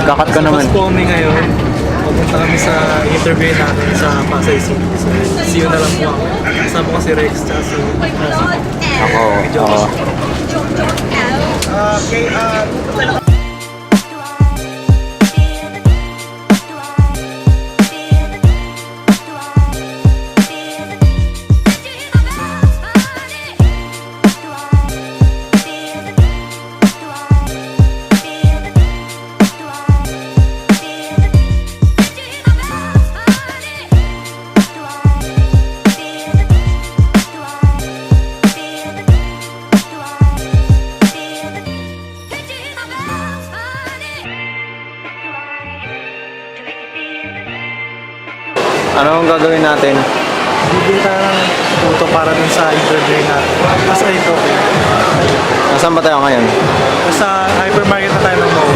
Kakat ka naman. Mas po kami ngayon. Pupunta kami sa interview natin sa Pasay City. So, see you na lang po ako. Kasama ko si Rex tsaka si Ako, ano ang gagawin natin? bibili tayo ng photo para dun sa interview natin. Basta ito, okay. Nasaan ba tayo ngayon? Sa hypermarket na tayo ng mall.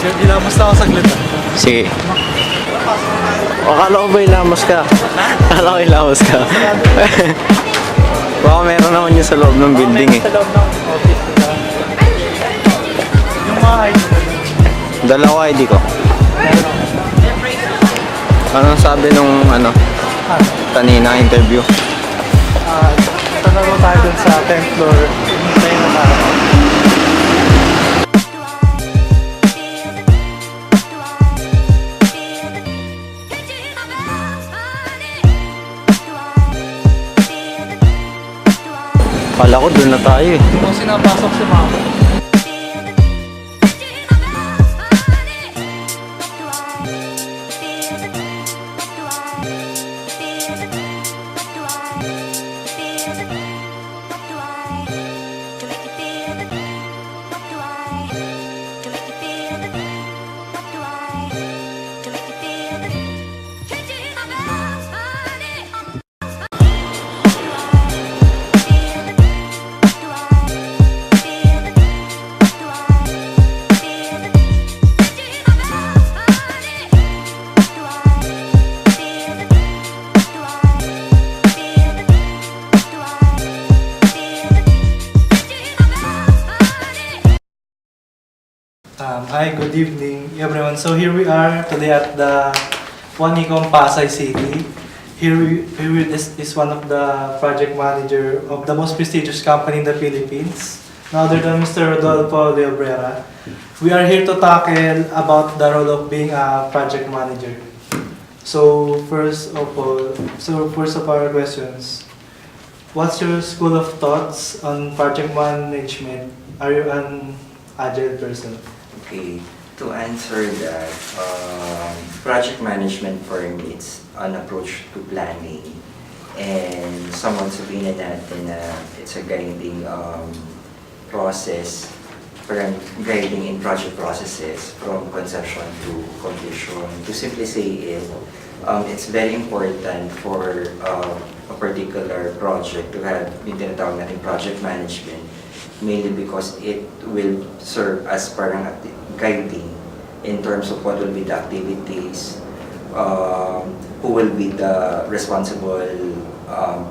Sir, dilamos na ako saglit. Sige. Akala ko ba ilamos ka? Akala ko ilamos ka. Baka meron naman yun sa loob ng building eh. Sa loob ng office nila. Yung mga ID. Dala ko ID ko. Anong sabi nung kanina interview? Tanong tayo dun sa 10th floor. Hintayin na tayo. Kala ko doon na tayo eh. Kung sinapasok si mama. Hi, good evening everyone. So here we are today at the Wanicom Pasay City. Here is one of the project manager of the most prestigious company in the Philippines, none other than Mr. Rodolfo Leobrera. We are here to tackle about the role of being a project manager. So first of our questions, what's your school of thoughts on project management? Are you an agile person? Okay, to answer that, project management for me, it's an approach to planning. And somewhat sabihin na natin na it's a guiding process, parang guiding in project processes from conception to completion. To simply say it, it's very important for a particular project to have yung tinatawag natin project management, mainly because it will serve as parang guiding in terms of what will be the activities, who will be the responsible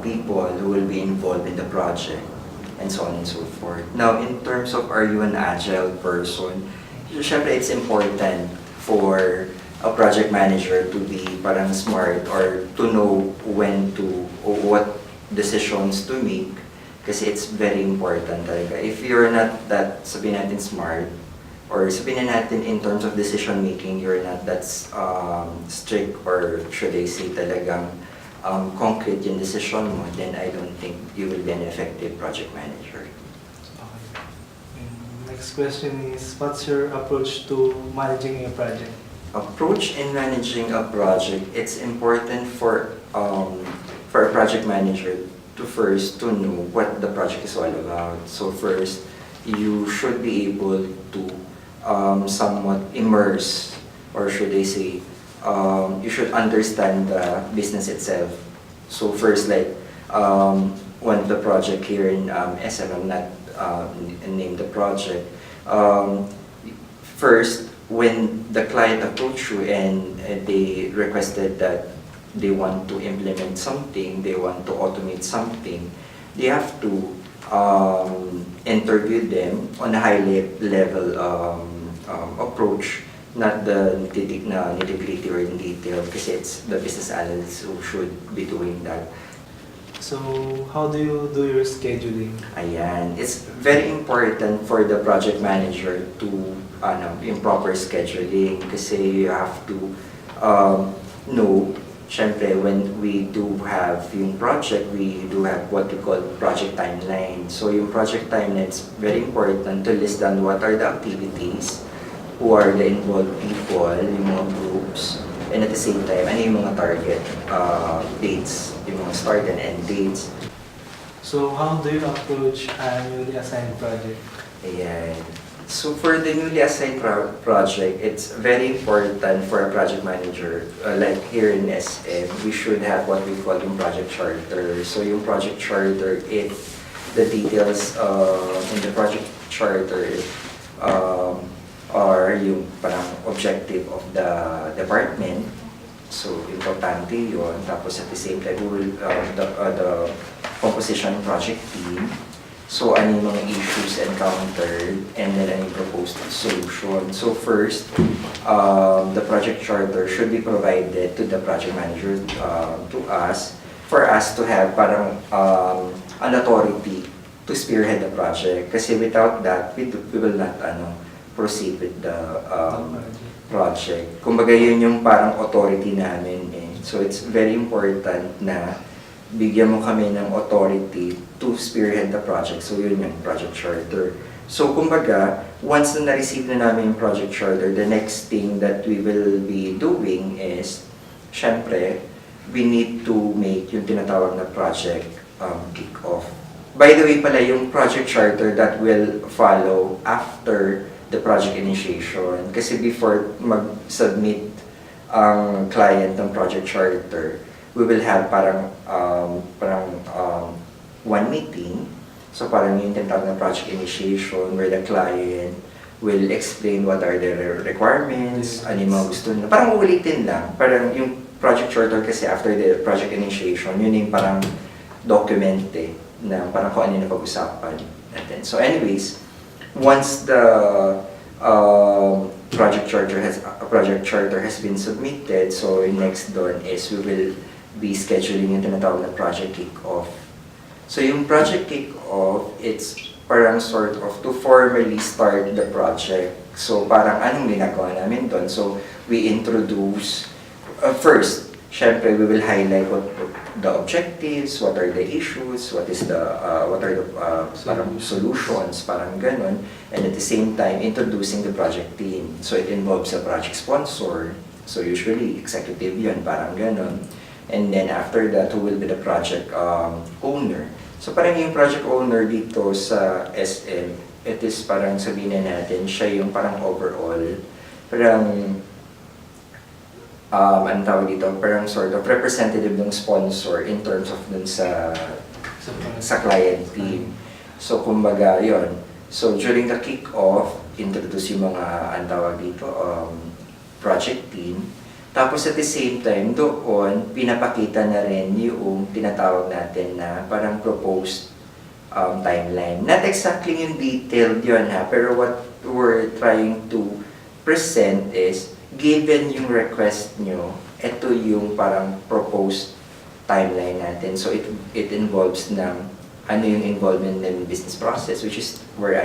people who will be involved in the project, and so on and so forth. Now, in terms of are you an agile person, syempre it's important for a project manager to be parang smart or to know when to or what decisions to make, kasi it's very important talaga. If you're not that, sabihin natin, smart, or sabihin natin in terms of decision making, you're not that strict, or should I say talagang concrete yung decision mo, then I don't think you will be an effective project manager. Okay. Next question is, what's your approach to managing a project? Approach in managing a project, it's important for a project manager to first to know what the project is all about. So first, you should be able to somewhat immerse, or should I say, you should understand the business itself. So first, like, one of the project here in SM, I'm not name the project. First, when the client approached you and they requested that they want to implement something, they want to automate something, they have to interview them on a level approach, not the nitty-gritty or in detail, because it's the business analysts who should be doing that. So, how do you do your scheduling? Ayan. It's very important for the project manager to yung proper scheduling kasi you have to know, syempre, when we do have yung project, we do have what we call project timeline. So yung project timeline, it's very important to list down what are the activities, who are the involved people, yung mga groups, and at the same time, ano yung mga target dates, yung mga start and end dates. So, how do you approach a newly assigned project? Ayan. So for the newly assigned project, it's very important for a project manager, like here in SM, we should have what we call yung project charter. So yung project charter, the details in the project charter are yung parang objective of the department. So importante yun. Tapos at the same time, we will, the composition of project team. So, ano yung mga issues encountered, and then ano yung proposed solution. So, first, the project charter should be provided to the project manager, to us, for us to have parang an authority to spearhead the project. Kasi without that, we will not proceed with the project. Kumbaga yun yung parang authority namin. So, it's very important na bigyan mo kami ng authority to spearhead the project. So, yun yung project charter. So, kumbaga, once na na-receive na namin yung project charter, the next thing that we will be doing is, syempre, we need to make yung tinatawag na project kick-off. By the way pala, yung project charter that will follow after the project initiation. Kasi before mag-submit ang client ng project charter, we will have parang one meeting. So parang yung tinatawag na project initiation where the client will explain what are the requirements, ano yung mga gusto nila. Parang uulitin lang. Parang yung project charter kasi after the project initiation, yun yung parang documente na parang kung ano yung napag-usapan natin. So anyways, once the project charter has been submitted, so yung next doon is we will be scheduling yung tinatawag na project kick-off. So yung project kick-off, it's parang sort of to formally start the project. So parang anong ginagawa namin doon? So we introduce, first, syempre we will highlight what the objectives, what are the issues, what are the parang solutions, parang ganon. And at the same time, introducing the project team. So it involves a project sponsor. So usually executive yun, parang ganon. And then after that, who will be the project owner? So parang yung project owner dito sa SM, it is parang sabihin na natin, siya yung parang overall, parang, anong tawag dito, parang sort of representative ng sponsor in terms of dun sa client team. So kumbaga yun. So during the kick-off, introduce yung mga, anong tawag dito, project team. Tapos at the same time, doon, pinapakita na rin yung tinatawag natin na parang proposed timeline. Not exactly yung detailed yun pero what we're trying to present is, given yung request nyo, ito yung parang proposed timeline natin. So it involves ng ano yung involvement ng business process, which is where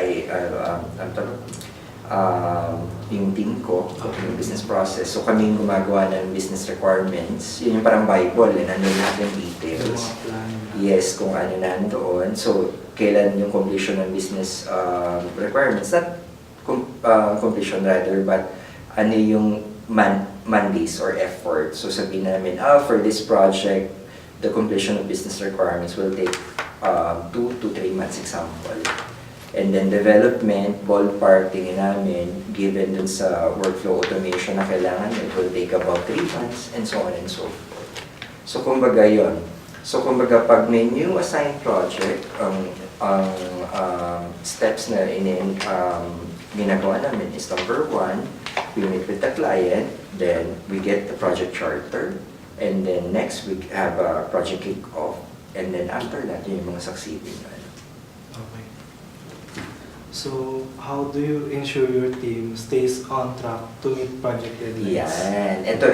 yung team ko, yung business process. So kami yung gumagawa ng business requirements. Yun yung parang Bible, nandun lahat yung details. Yes, kung ano nandoon. So, kailan yung completion ng business requirements. Not completion rather, but ano yung mandates or effort. So sabihin namin, for this project, the completion of business requirements will take 2 to 3 months example. And then development, ballpark, tingin namin, given dun sa workflow automation na kailangan, it will take about 3 months, and so on and so forth. So kumbaga yun. So kumbaga pag may new assigned project, ang steps na ginagawa namin is number one, we meet with the client, then we get the project charter, and then next we have a project kick-off, and then after that, yung mga succeeding. Okay. So, how do you ensure your team stays on track to meet project deadlines? Yan. Ito,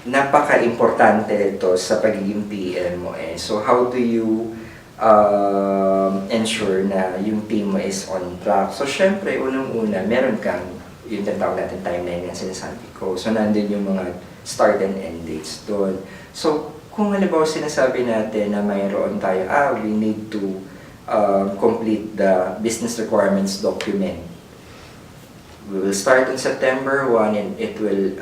napaka-importante ito sa pagiging PM mo eh. So, how do you ensure na yung team mo is on track? So, syempre, unang-una, meron kang yung tinatawag natin timeline yung sinasabi ko. So, nandun yung mga start and end dates doon. So, kung halimbawa sinasabi natin na mayroon tayo, we need to complete the business requirements document. We will start on September 1 and it will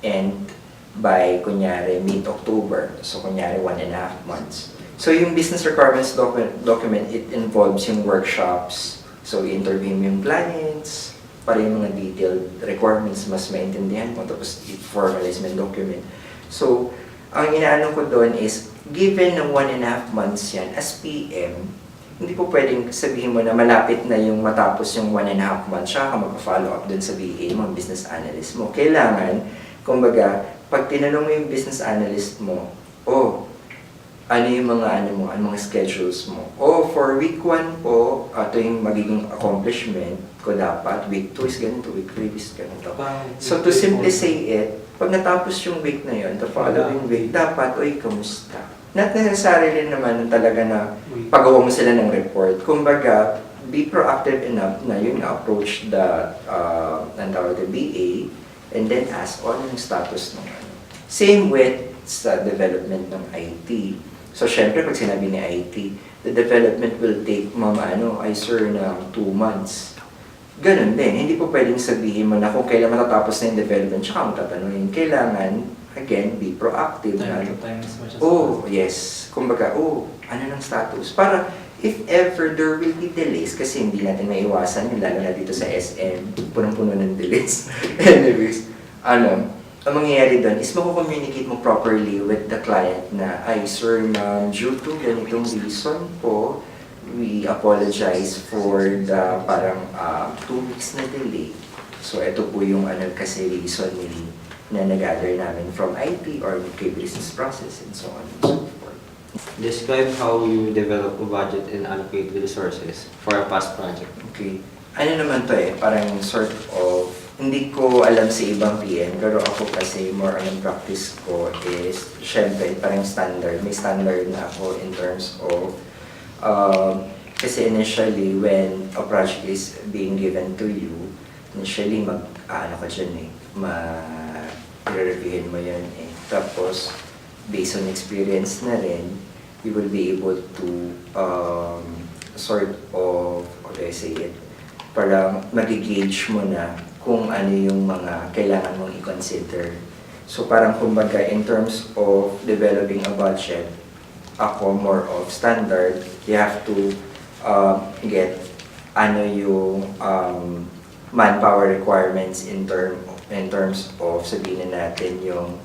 end by, kunyari, mid-October. So, kunyari, 1.5 months. So, yung business requirements document, it involves yung workshops. So, i-interview mo yung clients, para yung mga detailed requirements mas maintindihan mo, tapos i-formalize mo yung document. So, ang inaano ko doon is, given ng 1.5 months yan, as PM, hindi po pwedeng sabihin mo na malapit na yung matapos yung 1.5 months, siya ka magpa-follow up dun sa BA, mga business analyst mo. Kailangan, kumbaga, pag tinanong mo yung business analyst mo, ano yung mga mga schedules mo? For week 1 po, ito yung magiging accomplishment ko dapat. Week 2 is ganito, week 3 is ganito. So to simply say it, pag natapos yung week na yun, the following week, dapat, kamusta? Not necessarily naman talaga na pagawa mo sila ng report. Kumbaga, be proactive enough na yun approach the BA and then ask yung status ng ano. Same with sa development ng IT. So, syempre, pag sinabi ni IT, the development will take, ng 2 months. Ganun din. Hindi po pwedeng sabihin mo na kung kailan matatapos na yung development, tsaka mo tatanungin. Kailangan, again, be proactive. Time to time as much as possible. Yes. Kumbaga, ano ng status? Para, if ever there will be delays, kasi hindi natin maiwasan yun, lalo na dito sa SM, punong-puno ng delays. Anyways, ang mangyayari doon is mako-communicate mo properly with the client na, sir, ma'am, due to ganitong reason po, we apologize for the parang 2 weeks na delay. So, ito po yung kasi reason na nag-gather namin from IT or kay business process and so on and so forth. Describe how you develop a budget and allocate the resources for a past project. Okay. Ano naman to parang sort of, hindi ko alam sa ibang PM, pero ako kasi more on practice ko is, syempre, parang standard. May standard na ako in terms of, kasi initially, when a project is being given to you, initially, i-reviewin mo yun Tapos, based on experience na rin, you will be able to sort of, how do I say it, parang mag-gauge mo na kung ano yung mga kailangan mong i-consider. So parang kumbaga, in terms of developing a budget, ako more of standard, you have to get ano yung manpower requirements in terms of sabihin na natin yung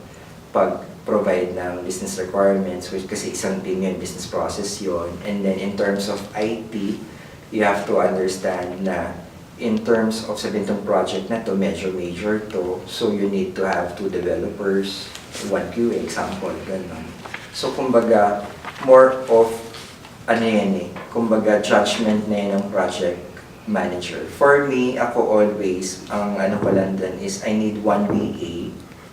pag-provide ng business requirements, which kasi isang team yun, business process yun. And then in terms of IT, you have to understand na in terms of sabihin tong project na to, major to, so you need to have 2 developers, 1 QA, example, gano'n. So kumbaga, more of kumbaga judgment na yun ng project manager. For me, ako always, ang ko lang dun is I need 1 BA,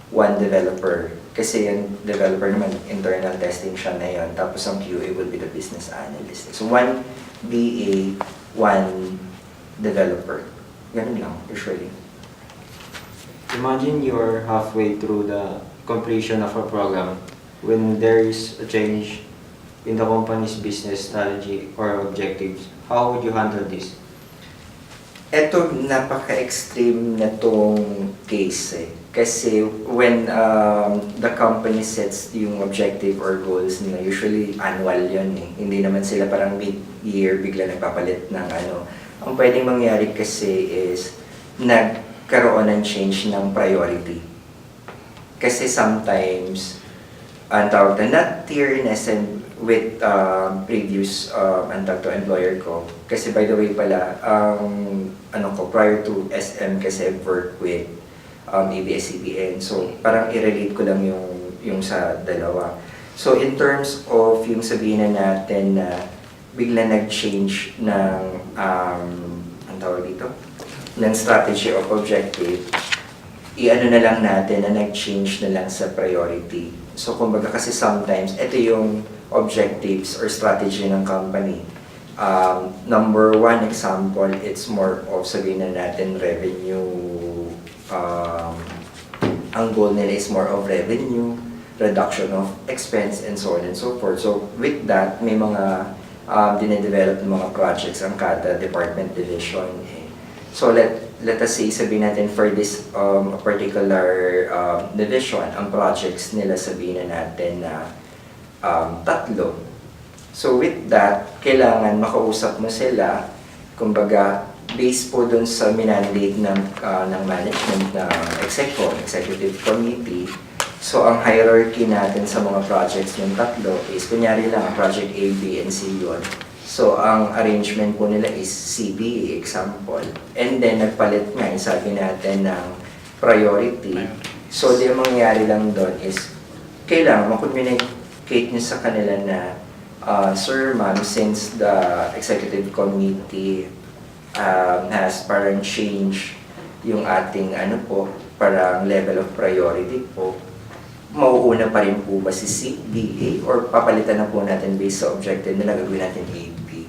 1 developer. Kasi yung developer naman, internal testing siya na yun. Tapos ang QA will be the business analyst. So 1 BA, 1 developer. Ganun lang, usually. Imagine you're halfway through the completion of a program when there is a change in the company's business strategy or objectives. How would you handle this? Ito, napaka-extreme na tong case Kasi when the company sets yung objective or goals nila, usually annual yun Hindi naman sila parang mid-year bigla nagpapalit ng Ang pwedeng mangyari kasi is nagkaroon ng change ng priority. Kasi sometimes, ang tawag na, not here in SM with previous ang tawag to employer ko. Kasi by the way pala, ano ko, prior to SM kasi I've worked with ABS-CBN. So parang i-relate ko lang yung sa dalawa. So in terms of yung sabihin na natin na bigla nag-change ng ang tawag dito? Ng strategy of objective, i-ano na lang natin na nag-change na lang sa priority. So kumbaga kasi sometimes, ito yung objectives or strategy ng company. Number one example, it's more of sabihin na natin revenue. Ang goal nila is more of revenue, reduction of expense, and so on and so forth. So with that, may mga dinedevelop ng mga projects ang kada department division. So let us say, sabihin natin for this particular division, ang projects nila sabihin na natin na 3. So with that, kailangan makausap mo sila, kumbaga, based po dun sa minandate ng management ng executive committee. So ang hierarchy natin sa mga projects ng 3 is, kunyari lang, project A, B, and C yun. So, ang arrangement po nila is CB, example. And then, nagpalit nga, sabi natin ng priority. So, di mangyayari lang doon is, kailangan mag-communicate nyo sa kanila na, Sir, ma'am, since the executive committee has parang change yung ating parang level of priority po, mauuna pa rin po ba si C, D, A, or papalitan na po natin based sa objective na gagawin natin A, B,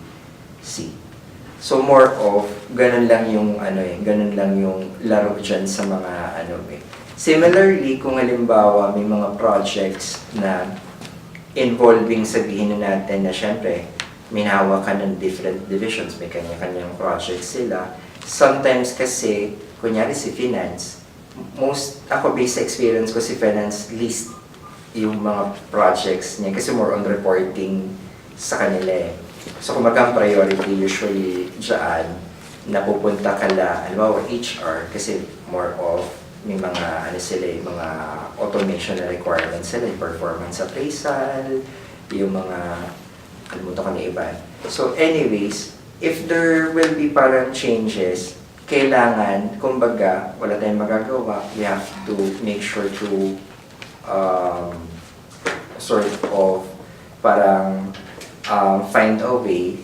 C. So more of, ganun lang yung ganun lang yung laro dyan sa mga Similarly, kung halimbawa may mga projects na involving sabihin na natin na syempre, may hawak ka ng different divisions, may kanya-kanyang projects sila. Sometimes kasi, kunyari si finance, ako based sa experience ko si finance list yung mga projects niya kasi more on reporting sa kanila eh. So kung ang priority usually dyan, napupunta ka la, halimbawa HR kasi more of may mga mga automation na requirements sila, yung performance appraisal, yung mga kalimutan ko na iba. So anyways, if there will be parang changes, kailangan, kumbaga, wala tayong magagawa, we have to make sure to sort of parang find a way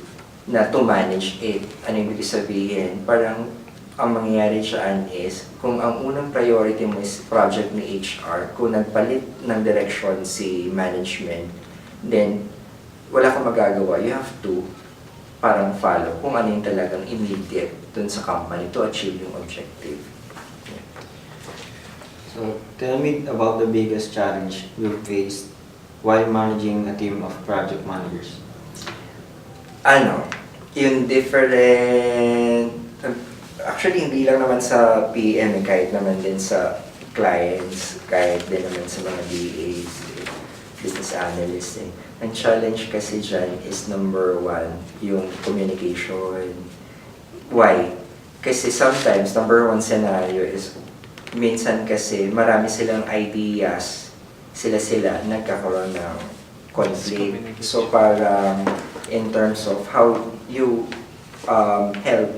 na to manage it. Ano yung ibig sabihin? Parang ang mangyayari dyan is, kung ang unang priority mo is project ni HR, kung nagpalit ng direction si management, then wala kang magagawa. You have to parang follow kung ano yung talagang immediate dun sa company to achieve yung objective. So, tell me about the biggest challenge you've faced while managing a team of project managers. Yung different, actually hindi lang naman sa PM, kahit naman din sa clients, kahit din naman sa mga DAs, business analysts. Ang challenge kasi dyan is number 1, yung communication. Why? Kasi sometimes, number 1 scenario is, minsan kasi marami silang ideas, sila nagkakaroon ng conflict. So parang in terms of how you help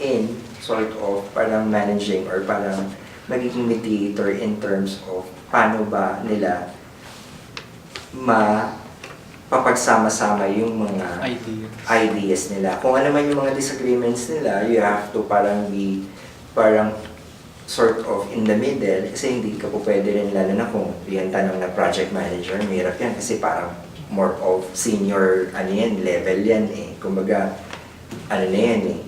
in sort of parang managing or parang magiging mediator in terms of paano ba nila papagsama-sama yung mga ideas nila. Kung ano man yung mga disagreements nila, you have to parang be parang sort of in the middle kasi hindi ka po pwede rin, lalo na kung yan tanong na project manager, mahirap yan kasi parang more of senior level yan eh. Kumbaga, na yan eh.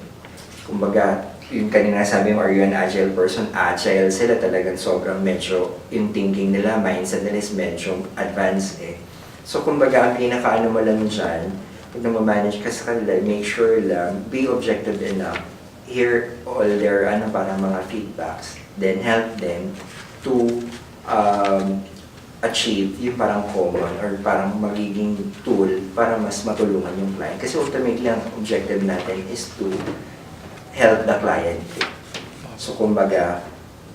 Kumbaga, yung kanina sabi mo, are you an agile person? Agile sila talagang sobrang medyo, yung thinking nila, mindset nila is medyo advanced eh. So kumbaga, ang pinaka-ano mo lang dyan, pag nag-manage ka sa kanila, make sure lang, be objective enough, hear all their parang mga feedbacks, then help them to achieve yung parang common or parang magiging tool para mas matulungan yung client. Kasi ultimately, ang objective natin is to help the client. So kumbaga,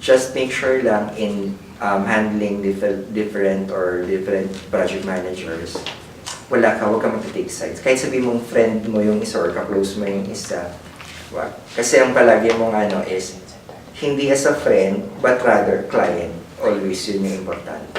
just make sure lang in handling different project managers, huwag ka mag-take sides. Kahit sabi mong friend mo yung isa or ka-close mo yung isa, wag. Kasi ang palagi mong is, hindi as a friend, but rather client. Always yun yung importante.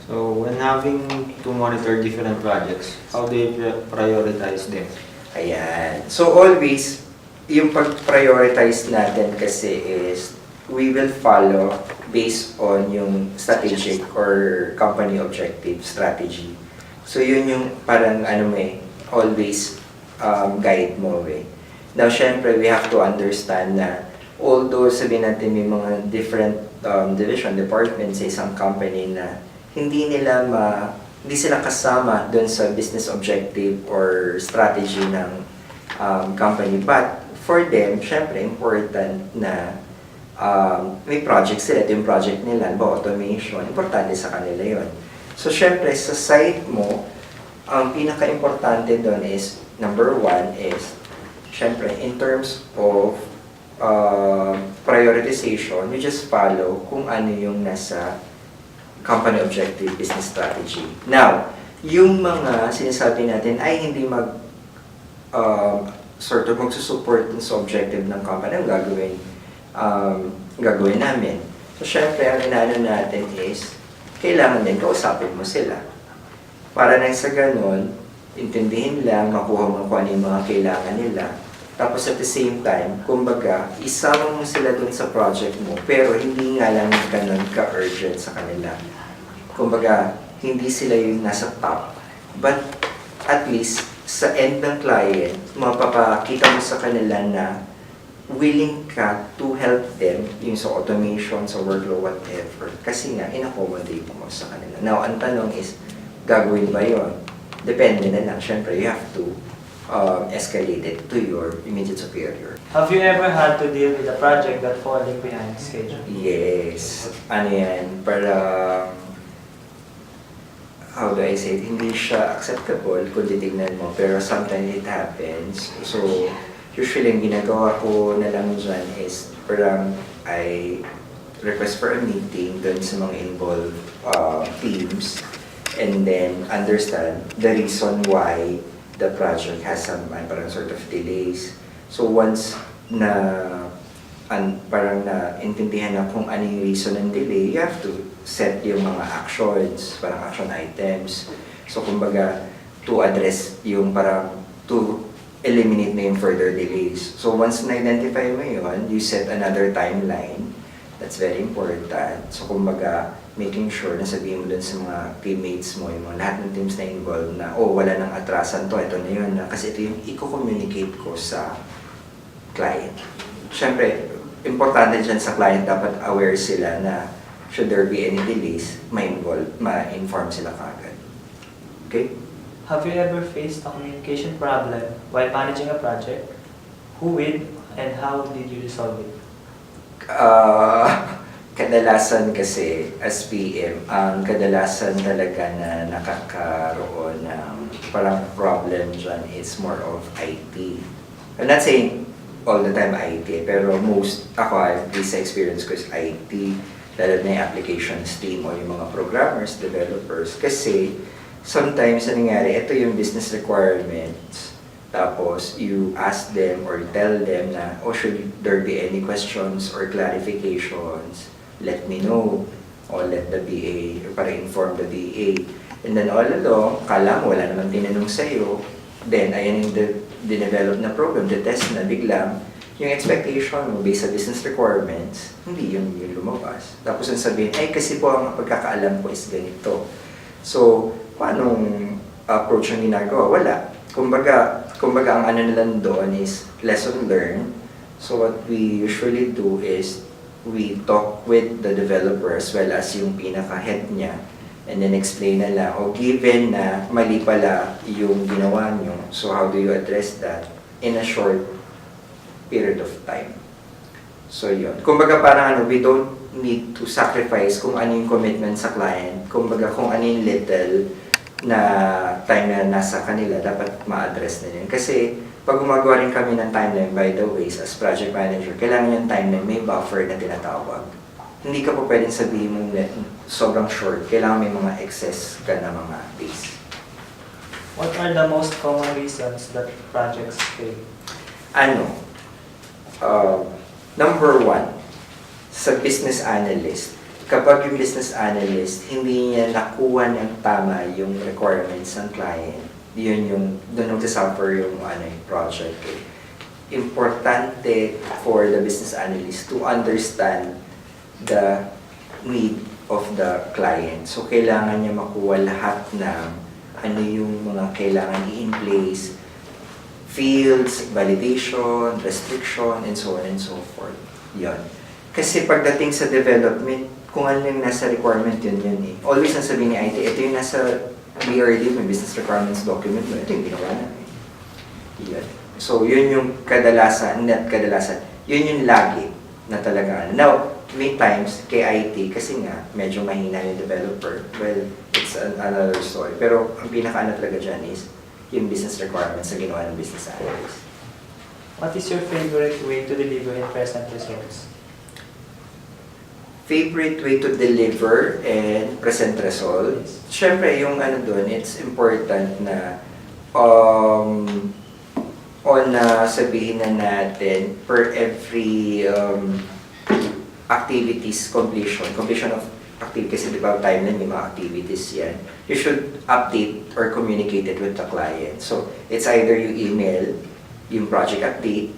So, when having to monitor different projects, how do you prioritize them? Ayan. So always, yung pag-prioritize natin kasi is, we will follow based on yung strategic or company objective strategy. So yun yung parang always guide mo Now syempre, we have to understand na although sabihin natin may mga different departments sa isang company na hindi sila kasama doon sa business objective or strategy ng company. But for them, syempre, important na may project sila. Ito yung project nila, automation. Importante sa kanila yon. So, syempre, sa site mo, ang pinaka-importante doon is, number one is, syempre, in terms of prioritization, you just follow kung ano yung nasa company objective, business strategy. Now, yung mga sinasabi natin ay hindi magsusupport sa objective ng company, ang gagawin namin. So, syempre, ang inaano natin is, kailangan din kausapin mo sila. Para nang sa ganun, intindihin lang, makuha mo kung ano yung mga kailangan nila. Tapos at the same time, kumbaga, isama mo sila dun sa project mo, pero hindi nga lang ganun ka-urgent sa kanila. Kumbaga, hindi sila yung nasa top. But at least, sa end ng client, mapapakita mo sa kanila na willing ka to help them yung sa automation, sa workflow, whatever. Kasi nga, in-accommodate mo sa kanila. Now, ang tanong is, gagawin ba yun? Depende na lang. Siyempre, you have to escalate it to your immediate superior. Have you ever had to deal with a project that falling behind schedule? Yes. Ano yan? Para, how do I say it? Hindi siya acceptable kung titignan mo. Pero sometimes it happens. So, usually, ang ginagawa ko na lang dyan is parang I request for a meeting dun sa mga involved teams and then understand the reason why the project has some parang sort of delays. So once na parang naintindihan na kung ano yung reason ng delay, you have to set yung mga actions, parang action items. So kumbaga, to address yung parang to eliminate na yung further delays. So once na-identify mo yun, you set another timeline. That's very important. So kumbaga, making sure na sabihin mo dun sa mga teammates mo, yung mga lahat ng teams na involved na, oh, wala nang atrasan to, ito na yun. Kasi ito yung i-communicate ko sa client. Siyempre, importante dyan sa client, dapat aware sila na should there be any delays, ma-inform sila kagad. Okay? Have you ever faced a communication problem while managing a project? Who with and how did you resolve it? Kadalasan kasi as PM, ang kadalasan talaga na nakakaroon ng parang problem dyan is more of IT. I'm not saying all the time IT, pero at least sa experience ko is IT, lalo na yung applications team o yung mga programmers, developers. Kasi sometimes nangyari, ito yung business requirements. Tapos, you ask them or tell them na, oh, should there be any questions or clarifications, let me know. Or let the BA, or para inform the BA. And then all along, kala mo, wala naman tinanong sa'yo. Then, ayan yung dinevelop na program, the test na biglang, yung expectation mo based sa business requirements, hindi yung lumabas. Tapos ang sabihin, ay kasi po ang pagkakaalam ko is ganito. So, paanong approach ang ginagawa? Wala. Kumbaga ang ano nalang doon is lesson learned. So what we usually do is we talk with the developer as well as yung pinaka-head niya and then explain na lang, given na mali pala yung ginawa nyo, so how do you address that in a short period of time? So yun. Kumbaga parang we don't need to sacrifice kung ano yung commitment sa client. Kumbaga kung ano yung little na time na nasa kanila, dapat ma-address na yun. Kasi pag gumagawa rin kami ng timeline, by the way, as project manager, kailangan yung timeline may buffer na tinatawag. hindi ka po pwedeng sabihin mo sobrang short. Kailangan may mga excess ka na mga days. What are the most common reasons that projects fail? Number one, sa business analyst, kapag yung business analyst, hindi niya nakuha ng tama yung requirements ng client, doon nagsasuffer yung project. Importante for the business analyst to understand the need of the client. So, kailangan niya makuha lahat ng ano yung mga kailangan i-in place, fields, validation, restriction, and so on and so forth. Yan. Kasi pagdating sa development, kung ano yung nasa requirement, yun eh. Always nasabihin ni IT, ito yung nasa BRD, may business requirements document mo, ito yung ginawa namin. Yan. So, yun yung kadalasan, yun yung lagi na talaga. Now, may times kay IT, kasi nga, medyo mahina yung developer, well, it's another story. Pero, ang pinaka-ano talaga dyan is, yung business requirements na ginawa ng business analyst. What is your favorite way to deliver in present results? Favorite way to deliver and present results? Siyempre, yung doon, it's important na sabihin na natin per every activities completion of activities, di ba timeline, may mga activities yan. You should update or communicate it with the client. So, it's either you email yung project update,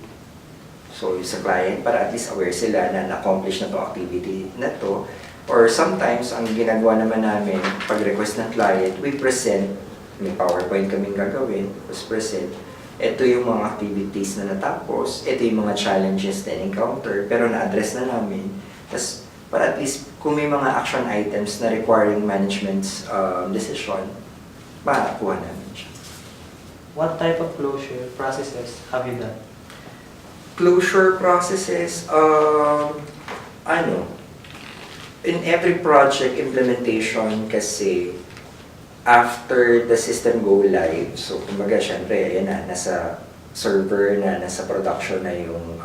so sa client, para at least aware sila na na-accomplish na itong activity na to. Or sometimes, ang ginagawa naman namin, pag-request ng client, we present, may PowerPoint kaming gagawin, tapos present, ito yung mga activities na natapos, ito yung mga challenges na encounter, pero na-address na namin. Tapos, para at least, kung may mga action items na requiring management's decision, makakuha namin siya. What type of closure processes have you done? Closure processes, in every project implementation kasi, after the system go live, so kumbaga syempre, ayan na, nasa server na, nasa production na yung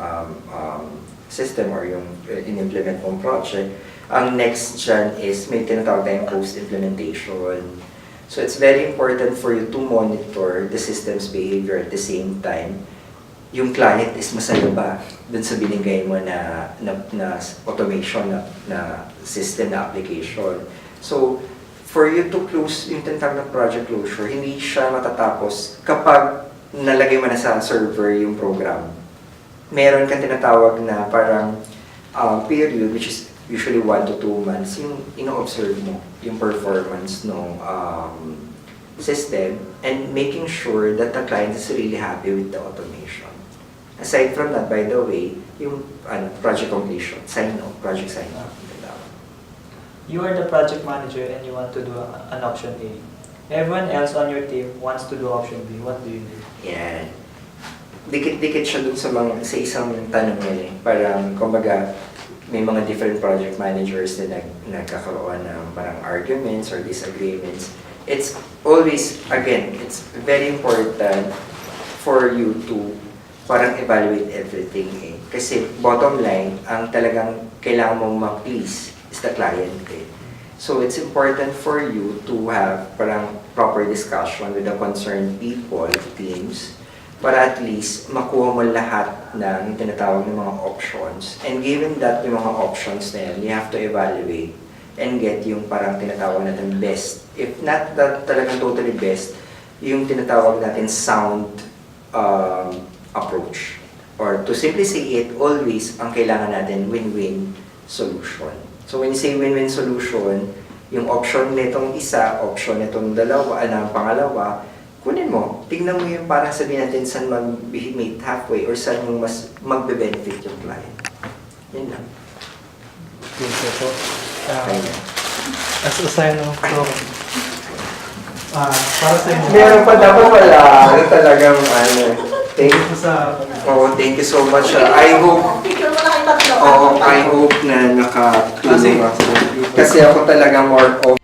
system or yung in-implement mong project, ang next dyan is may tinatawag tayong post-implementation. So it's very important for you to monitor the system's behavior at the same time. Yung client is masaya ba dun sa binigay mo na automation, na system, na application. So, for you to close yung tinatawag na project closure, hindi siya matatapos kapag nalagay mo na sa server yung program. Meron kang tinatawag na parang period, which is usually 1 to 2 months, yung ino-observe mo yung performance ng system and making sure that the client is really happy with the automation. Aside from that, by the way, yung project completion, project sign-off. You are the project manager and you want to do an option A. Everyone else on your team wants to do option B. What do you do? Yan. Dikit-dikit siya dun sa isang tanong yun eh. Parang, kumbaga, may mga different project managers na nagkakaroon ng parang arguments or disagreements. It's always, again, it's very important for you to parang evaluate everything eh. Kasi bottom line, ang talagang kailangan mong ma-please is the client eh. So it's important for you to have parang proper discussion with the concerned people, teams, para at least makuha mo lahat ng tinatawag ng mga options. And given that yung mga options na yan, you have to evaluate and get yung parang tinatawag natin best. If not that talagang totally best, yung tinatawag natin sound approach. Or to simply say it, always ang kailangan natin win-win solution. So when you say win-win solution, yung option nitong isa, option nitong pangalawa, kunin mo, tignan mo yung parang sabihin natin saan mag-meet halfway or saan yung mas magbe-benefit yung client. Yun lang. Thank you po. Okay. As a sign of para sa inyo. Meron pa dapat wala. Talagang thank you. Thank you so much. I hope I hope na nakatulong ako. Kasi ako talaga more of